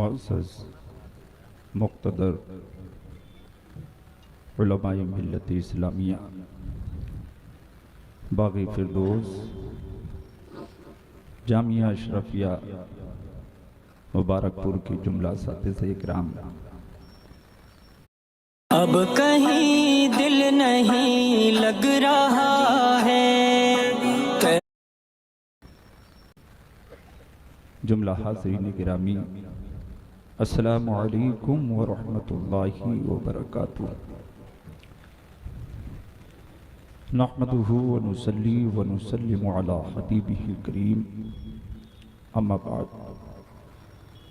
मुअज़्ज़ज़ मुक़्तदर उलमाए मिल्लत इस्लामिया बाग़ी फ़िरदौस जामिया अशरफिया मुबारकपुर की जुमला साथिज़े इकराम, अब कहीं दिल नहीं लग रहा है। जुमला हाज़रीन गिरामी, अस्सलामु अलैकुम व रहमतुल्लाहि व बरकातुहू। नहमदुहु व नुसल्ली व नुसल्लिमु अला हबीबिहिल करीम, अम्मा बाद,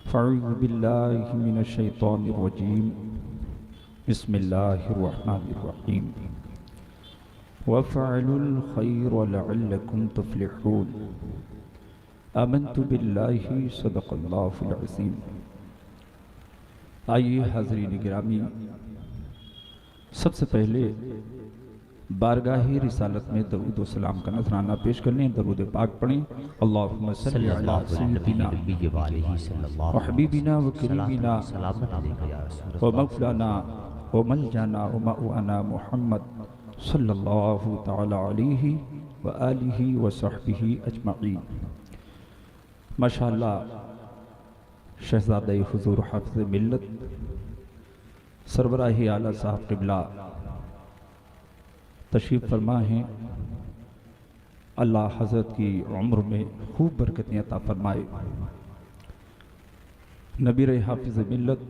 फ़अऊज़ु बिल्लाहि मिनश शैतानिर रजीम, बिस्मिल्लाहिर रहमानिर रहीम। वफ़अलुल खैर लअल्लकुम तुफ़्लिहून। आमन्तु बिल्लाहि सदक़ल्लाहुल अज़ीम। आइए हाज़रीन गिरामी, सबसे पहले बारगाह रिसालत में दरूद व सलाम का नजराना पेश कर लें। दरूद पाक पढ़ें। अल्लाहुम्मा सल्लि अला सय्यिदिना व हबीबिना व करीमिना व मौलाना व मलजाना व मअवाना मुहम्मद सल्लल्लाहु तआला अलैहि व आलिहि व सहबिही अजमईन। माशाअल्लाह, शहज़ादे हुज़ूर हाफ़िज़ मिल्लत सरबराही आला साहब क़िबला तशरीफ़ फरमा हैं। अल्लाह हज़रत की उम्र में खूब बरकतें अता फरमाए। नबीर हाफ़िज़ मिल्लत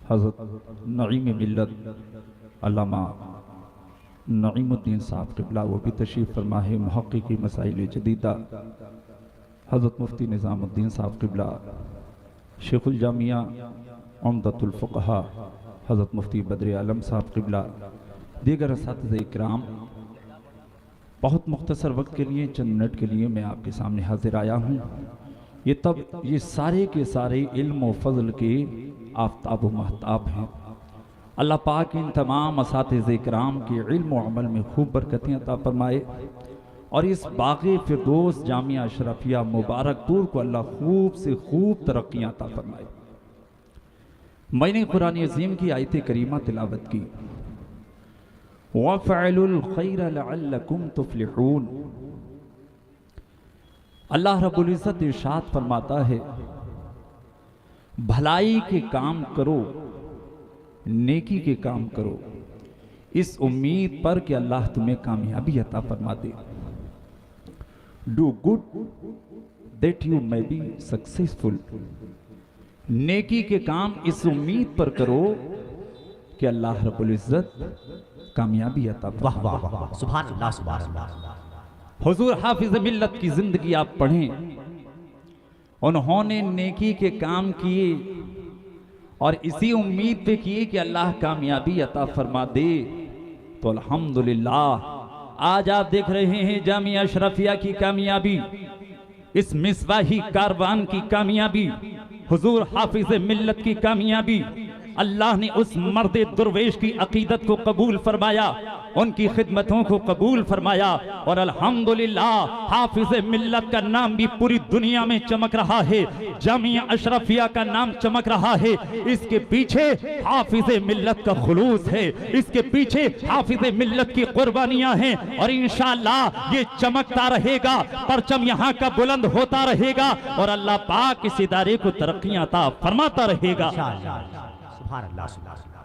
हज़रत नईम मिल्लत अल्लामा नईमुद्दीन साहब क़िबला वो भी तशरीफ़ फरमा है। मुहक़्क़िक़ी मसाइल जदीदा हज़रत मुफ्ती निज़ामुद्दीन साहब क़िबला, शेखुल जामिया उम्दतुल फ़ुक़हा हज़रत मुफ्ती बद्र आलम साहब क़िबला, दीगर असातिज़े इकराम, बहुत मुख्तसर वक्त के लिए चंद मिनट के लिए मैं आपके सामने हाजिर आया हूँ। ये सारे के सारे इल्म व फ़ज़ल के आफ्ताब व महताब हैं। अल्लाह पाक इन तमाम असातिज़े इकराम के इल्म व अमल में खूब बरकतें अता फरमाए और इस बाग़े फ़िरदौस जामिया अशरफिया मुबारकपुर को अल्लाह खूब से खूब तरक्कियाँ अता फरमाए। मैंने कुरान अज़ीम की आयत करीमा तिलावत की, वफ़अलुल खैर लअल्लकुम तुफ़्लिहून। अल्लाह रब्बुल इज़्ज़त इरशाद फरमाता है, भलाई के काम करो, नेकी के काम करो, इस उम्मीद पर कि अल्लाह तुम्हें कामयाबी अता फरमा दे। Do good that you may be successful. नेकी के काम इस उम्मीद पर करो कि अल्लाह रब्बुल इज़्ज़त कामयाबी अता फरमा। वाह वाह वाह, सुभान अल्लाह सुभान अल्लाह। हुजूर हाफिज़ मिल्लत की जिंदगी आप पढ़ें, उन्होंने नेकी के काम किए और इसी उम्मीद पे किए कि अल्लाह कामयाबी अता फरमा दे। तो अल्हम्दुलिल्लाह आज आप देख रहे हैं जामिया अशरफिया की कामयाबी, इस मिसबाही कारवान की कामयाबी, हुजूर हाफिज़ मिल्लत की कामयाबी। अल्लाह ने उस मर्दे दुर्वेश की अकीदत को कबूल फरमाया, उनकी खिदमतों को कबूल फरमाया और अल्हम्दुलिल्लाह हाफिज़ मिल्लत का नाम भी पूरी दुनिया में चमक रहा है, जामिया अशरफिया का नाम चमक रहा है। इसके पीछे हाफिज़ मिल्लत का खुलूस है, इसके पीछे हाफिज़ मिल्लत की कुर्बानियां हैं और इंशाअल्लाह ये चमकता रहेगा, परचम यहाँ का बुलंद होता रहेगा और अल्लाह पाक इस इदारे को तरक्कियां अता फरमाता रहेगा।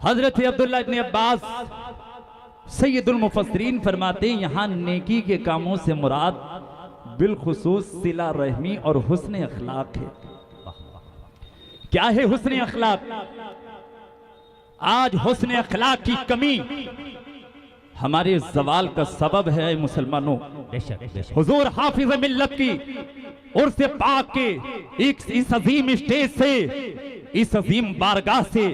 हजरत अब्दुल्लाह इब्न अब्बास सैयदुल मुफस्सिरीन फरमाते हैं, यहाँ नेकी के कामों से मुराद बिलखुसूस सिला रहमी और हुस्न अखलाक है। क्या है हुस्न अखलाक? आज हुस्न अखलाक की कमी हमारे जवाल का सबब है मुसलमानों। हुजूर हाफिज़ मिल्लत की उर्स पाक के इस अजीम स्टेज से, इस अजीम बारगाह से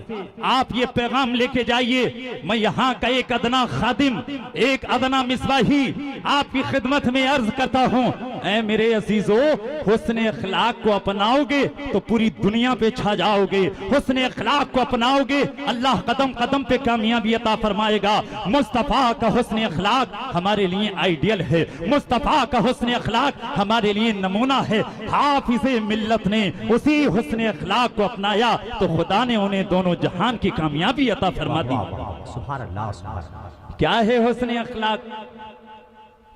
आप ये पैगाम लेके जाइए। मैं यहाँ का एक अदना खादिम, एक अदना मिसबाही आपकी खिदमत में अर्ज करता हूँ, ऐ मेरे अजीजो, हुस्न अखलाक को अपनाओगे तो पूरी दुनिया पे छा जाओगे। हुस्न अखलाक को अपनाओगे, अल्लाह कदम कदम पे कामयाबी अता फरमाएगा। मुस्तफा का हुस्न अखलाक हमारे लिए आइडियल है, मुस्तफा का हुस्न अखलाक हमारे लिए नमूना है। हाफिज़े मिल्लत ने उसी हुस्न अखलाक को अपनाया तो खुदा ने उन्हें दोनों जहान की कामयाबी अता फरमा दी। सुभान अल्लाह, सुभान अल्लाह। क्या है हुस्न अखलाक?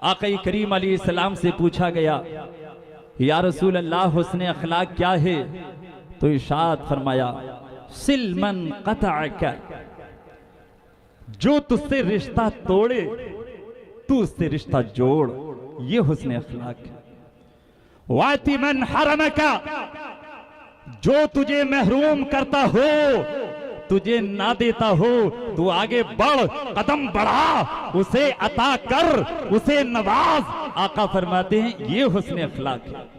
आक़ा करीम अलैहिस्सलाम से पूछा गया, या रसूल अल्लाह हुस्न अखलाक क्या है? तो इरशाद फरमाया, सिल मन क़तअक, जो तुझसे रिश्ता तोड़े तू उससे रिश्ता जोड़, ये हुस्न अखलाक है। वाति मन हरमका, जो तुझे महरूम करता हो, तुझे ना देता हो, तू आगे बढ़, कदम बढ़ा, उसे अता कर, उसे नवाज। आका फरमाते हैं ये हुस्न अखलाक है।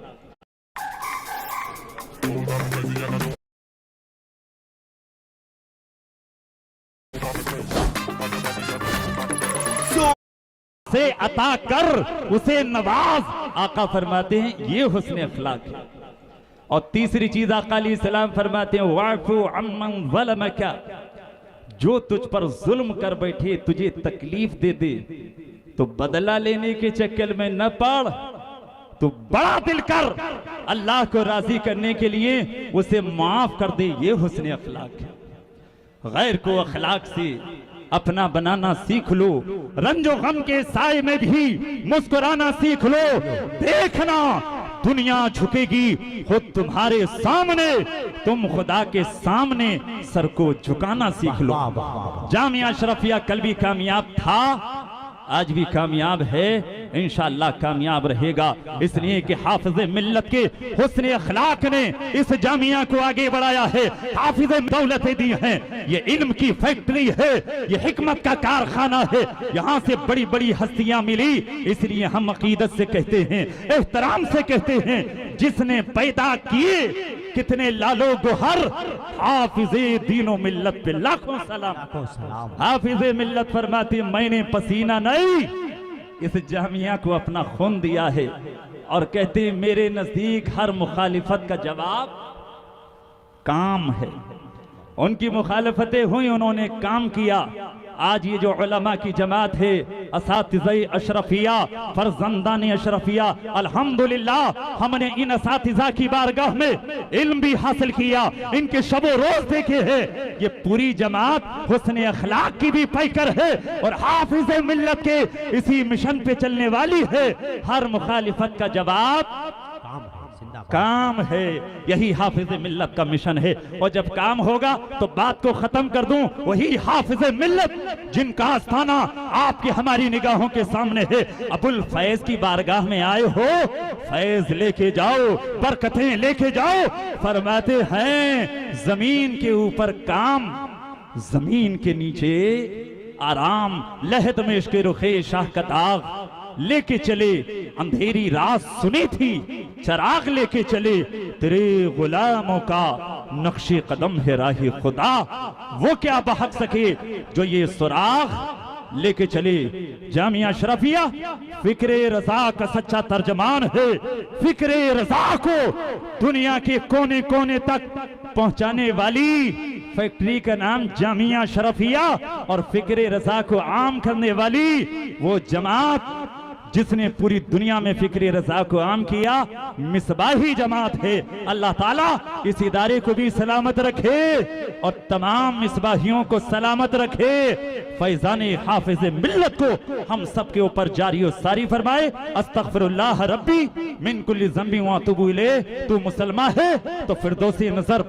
से अता कर, उसे नवाज। आका फरमाते हैं ये हुस्न अखलाक है। और तीसरी चीज आका अलैहिस्सलाम फरमाते हैं, वाफु अम्मन ज़लमका, जो तुझ पर जुल्म कर बैठे, तुझे तकलीफ दे दे, तो बदला लेने के चक्कर में न पड़, तो बड़ा दिल कर, अल्लाह को राजी करने के लिए उसे माफ कर दे, ये हुस्न अखलाक है। गैर को अखलाक से अपना बनाना सीख लो, रंजो गम के साए में भी मुस्कुराना सीख लो। देखना दुनिया झुकेगी खुद तुम्हारे सामने, तुम खुदा के सामने सर को झुकाना सीख लो। जामिया अशरफिया कल भी कामयाब था, आज भी कामयाब है, इंशाअल्लाह कामयाब रहेगा। इसलिए कि हाफिज़े मिल्लत के हुस्न अखलाक ने इस जामिया को आगे बढ़ाया है। हाफिज़े दौलतें दी हैं, ये इल्म की फैक्ट्री है, ये हिकमत का कारखाना है, यहाँ से बड़ी बड़ी हस्तियां मिली। इसलिए हम अकीदत से कहते हैं, एहतराम से कहते हैं, जिसने पैदा किए कितने लालो गोहर, हाफिज़े दीनो मिल्लत पे लाखों सलाम। हाफिज़े मिल्लत फरमाती, मैंने पसीना नहीं इस जामिया को अपना खून दिया है। और कहते मेरे नजदीक हर मुखालिफत का जवाब काम है। उनकी मुखालिफतें हुई, उन्होंने काम किया। आज ये जो उलमा की जमात है, असातिज़े अशरफिया, फरजंदान अशरफिया, अल्हम्दुलिल्लाह हमने इन असातिज़ा की बारगाह में इल्म भी हासिल किया, इनके शबो रोज देखे हैं। ये पूरी जमात हुस्न अखलाक की भी पैकर है और हाफिज़े मिल्लत के इसी मिशन पे चलने वाली है। हर मुखालिफत का जवाब काम है, यही हाफिज़े मिल्लत का मिशन है। और जब काम होगा तो बात को खत्म कर दूं, वही हाफिज़े मिल्लत जिनका आस्थाना आपकी हमारी निगाहों के सामने है। अबुल फैज की बारगाह में आए हो, फैज लेके जाओ, बरकतें लेके जाओ। फरमाते हैं जमीन के ऊपर काम, जमीन के नीचे आराम। लहद में इश्क़े रुखे शाह का ताग लेके चले, अंधेरी रात सुनी थी, चराग लेके चले, तेरे गुलामों का नक्शे कदम है राही खुदा। वो क्या बहक सके जो ये सुराग लेके चले। जामिया अशरफिया फिक्रे रजा का सच्चा तर्जमान है। फिक्रे रजा को दुनिया के कोने कोने तक पहुंचाने वाली फैक्ट्री का नाम जामिया अशरफिया, और फिक्रे रजा को आम करने वाली वो जमात जिसने पूरी दुनिया में फिक्रे रजा को आम किया, मिसबाही जमात है। अल्लाह ताला इस इदारे को भी सलामत रखे और तमाम मिसबाहियों को सलामत रखे। फैजाने हाफिज़े मिल्लत को हम सब के ऊपर जारी और सारी फरमाए। अस्तगफिरुल्लाह रब्बी मिन कुल्ली ज़ंबी व अतूबु इलैह। तू मुसलमान है तो फिरदौसी नजर